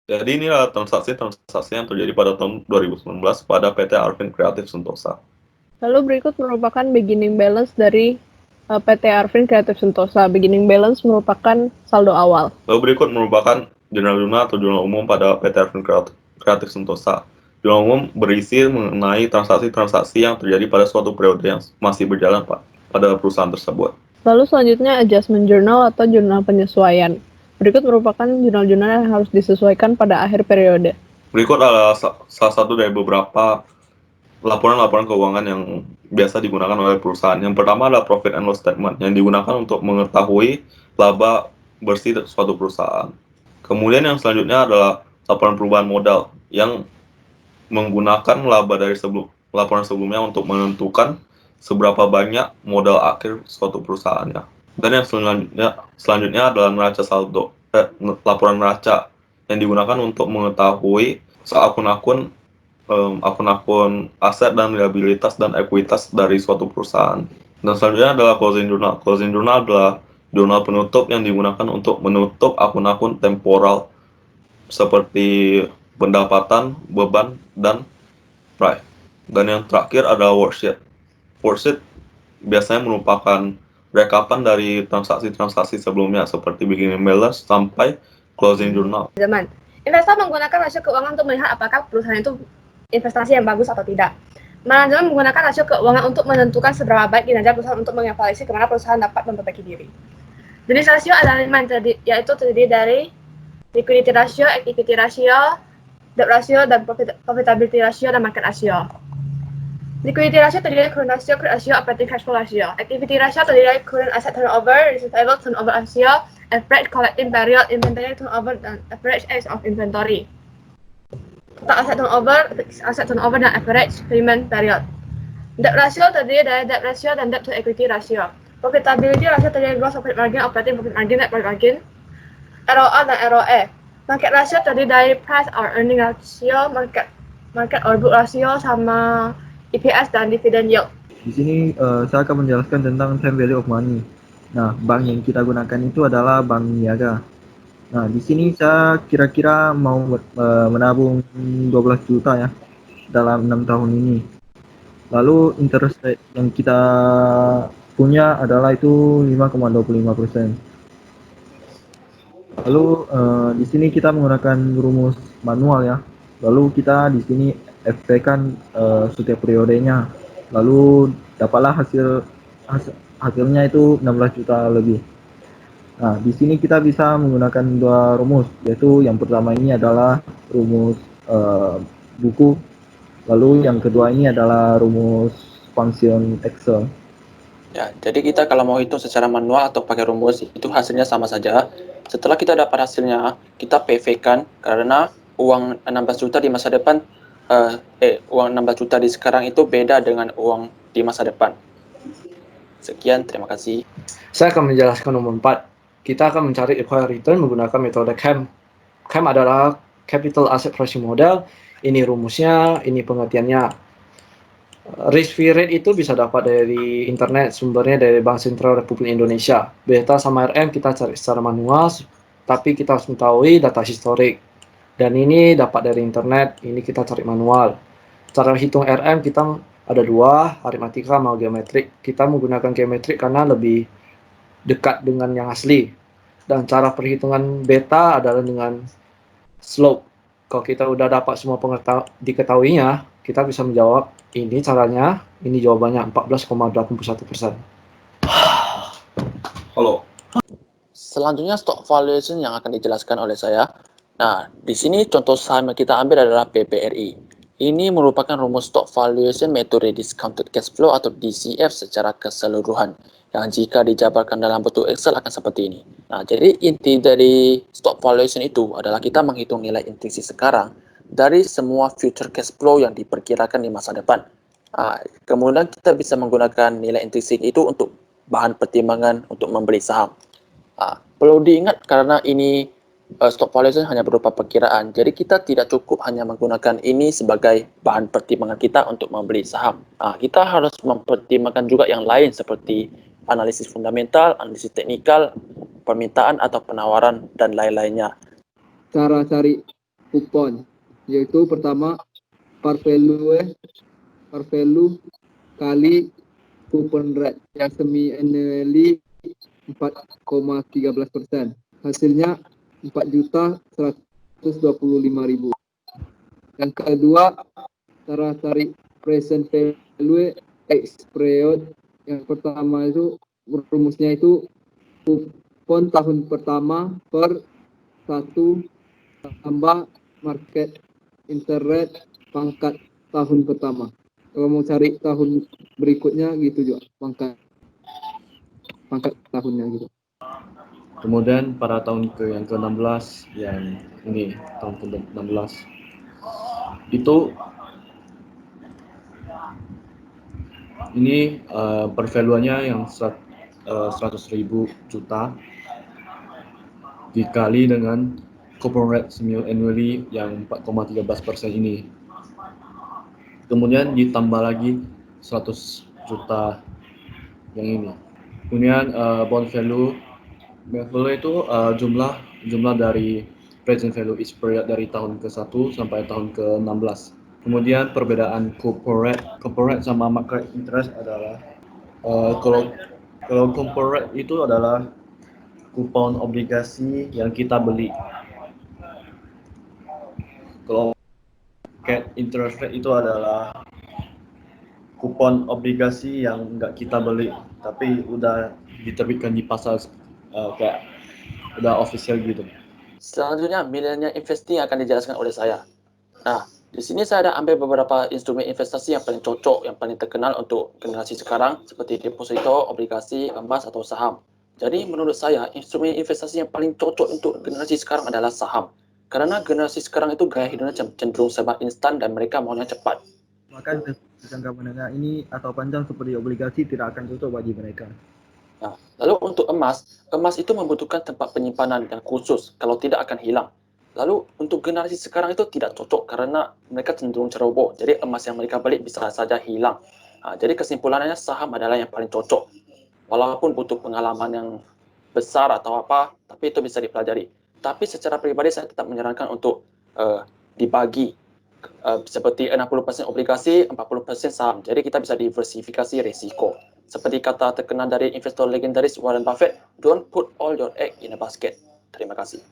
Jadi inilah transaksi-transaksi yang terjadi pada tahun 2019 pada PT Arvin Creative Sentosa. Lalu berikut merupakan beginning balance dari PT Arvin Creative Sentosa. Beginning balance merupakan saldo awal. Lalu berikut merupakan jurnal-jurnal atau jurnal umum pada PT Arvin Creative Sentosa. Jurnal umum berisi mengenai transaksi-transaksi yang terjadi pada suatu periode yang masih berjalan pada perusahaan tersebut. Lalu selanjutnya adjustment journal atau jurnal penyesuaian. Berikut merupakan jurnal-jurnal yang harus disesuaikan pada akhir periode. Berikut adalah salah satu dari beberapa laporan-laporan keuangan yang biasa digunakan oleh perusahaan. Yang pertama adalah profit and loss statement yang digunakan untuk mengetahui laba bersih suatu perusahaan. Kemudian yang selanjutnya adalah laporan perubahan modal yang menggunakan laba dari laporan sebelumnya untuk menentukan seberapa banyak modal akhir suatu perusahaannya. Dan yang selanjutnya adalah neraca saldo, laporan neraca yang digunakan untuk mengetahui akun-akun aset dan liabilitas dan ekuitas dari suatu perusahaan. Dan selanjutnya adalah closing journal. Closing journal adalah jurnal penutup yang digunakan untuk menutup akun-akun temporal seperti pendapatan, beban, dan price. Dan yang terakhir adalah worksheet. Worksheet biasanya merupakan rekapan dari transaksi-transaksi sebelumnya seperti beginning balance sampai closing journal. Zaman investor menggunakan rasio keuangan untuk melihat apakah perusahaan itu investasi yang bagus atau tidak. Manajemen menggunakan rasio keuangan untuk menentukan seberapa baik kinerja perusahaan untuk mengevaluasi kemana perusahaan dapat memperbaiki diri. Jenis rasio ada 5, yaitu terdiri dari liquidity ratio, equity ratio, debt ratio, dan profitability ratio dan market ratio. Liquidity ratio terdiri dari current ratio, operating cash flow ratio. Activity ratio terdiri dari current asset turnover, receivable turnover ratio, average collecting period, inventory turnover, dan average age of inventory. Total asset turnover, dan average payment period. Debt ratio terdiri dari debt ratio dan debt to equity ratio. Profitability ratio terdiri dari gross profit margin, operating profit margin, net profit margin, ROA dan ROE. Market ratio terdiri dari price or earning ratio, market or book ratio, sama EPS dan dividend yield. Di sini saya akan menjelaskan tentang time value of money. Nah, bank yang kita gunakan itu adalah bank niaga. Nah, di sini saya kira-kira mau menabung 12 juta ya dalam 6 tahun ini. Lalu interest rate yang kita punya adalah itu 5,25%. Lalu di sini kita menggunakan rumus manual ya. Lalu kita di sini FP-kan setiap periodenya. Lalu dapatlah hasilnya itu 16 juta lebih. Nah, di sini kita bisa menggunakan dua rumus, yaitu yang pertama ini adalah rumus buku, lalu yang kedua ini adalah rumus function Excel. Ya, jadi kita kalau mau hitung secara manual atau pakai rumus itu hasilnya sama saja. Setelah kita dapat hasilnya, kita PV-kan karena uang 16 juta di masa depan uang 16 juta di sekarang itu beda dengan uang di masa depan. Sekian, terima kasih. Saya akan menjelaskan nomor 4. Kita akan mencari equal return menggunakan metode CAM. CAM adalah Capital Asset Pricing Model. Ini rumusnya, ini pengertiannya. Risk-free rate itu bisa dapat dari internet, sumbernya dari Bank Sentral Republik Indonesia. Beta sama RM kita cari secara manual, tapi kita harus mengetahui data historik. Dan ini dapat dari internet, ini kita cari manual. Cara hitung RM kita ada dua, aritmatika sama geometrik. Kita menggunakan geometrik karena lebih dekat dengan yang asli. Dan cara perhitungan beta adalah dengan slope. Kalau kita udah dapat semua diketahuinya, kita bisa menjawab ini caranya, ini jawabannya 14,81%. Halo. Selanjutnya stock valuation yang akan dijelaskan oleh saya. Nah, di sini contoh saham yang kita ambil adalah PPRI. Ini merupakan rumus stock valuation metode discounted cash flow atau DCF secara keseluruhan. Yang jika dijabarkan dalam bentuk Excel akan seperti ini. Nah, jadi inti dari stock valuation itu adalah kita menghitung nilai intrinsik sekarang dari semua future cash flow yang diperkirakan di masa depan. Kemudian kita bisa menggunakan nilai intrinsik itu untuk bahan pertimbangan untuk membeli saham. Perlu diingat karena ini stock valuation hanya berupa perkiraan, jadi kita tidak cukup hanya menggunakan ini sebagai bahan pertimbangan kita untuk membeli saham. Kita harus mempertimbangkan juga yang lain seperti analisis fundamental, analisis teknikal, permintaan atau penawaran, dan lain-lainnya. Cara cari kupon, yaitu pertama par value kali coupon rate yang semi annually 4,13%. Hasilnya 4.125.000. Yang kedua, cara cari present value X period. Yang pertama itu rumusnya itu kupon tahun pertama per 1 tambah market interest pangkat tahun pertama. Kalau mau cari tahun berikutnya gitu juga, pangkat tahunnya gitu. Kemudian pada tahun yang ke-16, yang ini tahun ke-16 itu ini per value-nya yang 100.000 juta dikali dengan coupon rate semi-annually yang 4,13% ini. Kemudian ditambah lagi 100 juta yang ini. Kemudian bond value itu jumlah dari present value each period dari tahun ke-1 sampai tahun ke-16. Kemudian perbedaan coupon rate sama market interest adalah kalau coupon rate itu adalah kupon obligasi yang kita beli. Kalau market interest rate itu adalah kupon obligasi yang nggak kita beli, tapi udah diterbitkan di pasar kayak udah official gitu. Selanjutnya, millennial investing akan dijelaskan oleh saya. Nah, di sini saya ada ambil beberapa instrumen investasi yang paling cocok, yang paling terkenal untuk generasi sekarang, seperti deposito, obligasi, emas, atau saham. Jadi, menurut saya, instrumen investasi yang paling cocok untuk generasi sekarang adalah saham. Karena generasi sekarang itu gaya hidupnya cenderung serba instan dan mereka maunya cepat. Maka jangka menengah ini atau panjang seperti obligasi tidak akan cocok bagi mereka. Nah, lalu untuk emas itu membutuhkan tempat penyimpanan yang khusus, kalau tidak akan hilang. Lalu untuk generasi sekarang itu tidak cocok karena mereka cenderung ceroboh. Jadi emas yang mereka beli bisa saja hilang. Jadi kesimpulannya saham adalah yang paling cocok. Walaupun butuh pengalaman yang besar atau apa, tapi itu bisa dipelajari. Tapi secara pribadi saya tetap menyarankan untuk dibagi seperti 60% obligasi, 40% saham. Jadi kita bisa diversifikasi risiko. Seperti kata terkenal dari investor legendaris Warren Buffett, don't put all your egg in a basket. Terima kasih.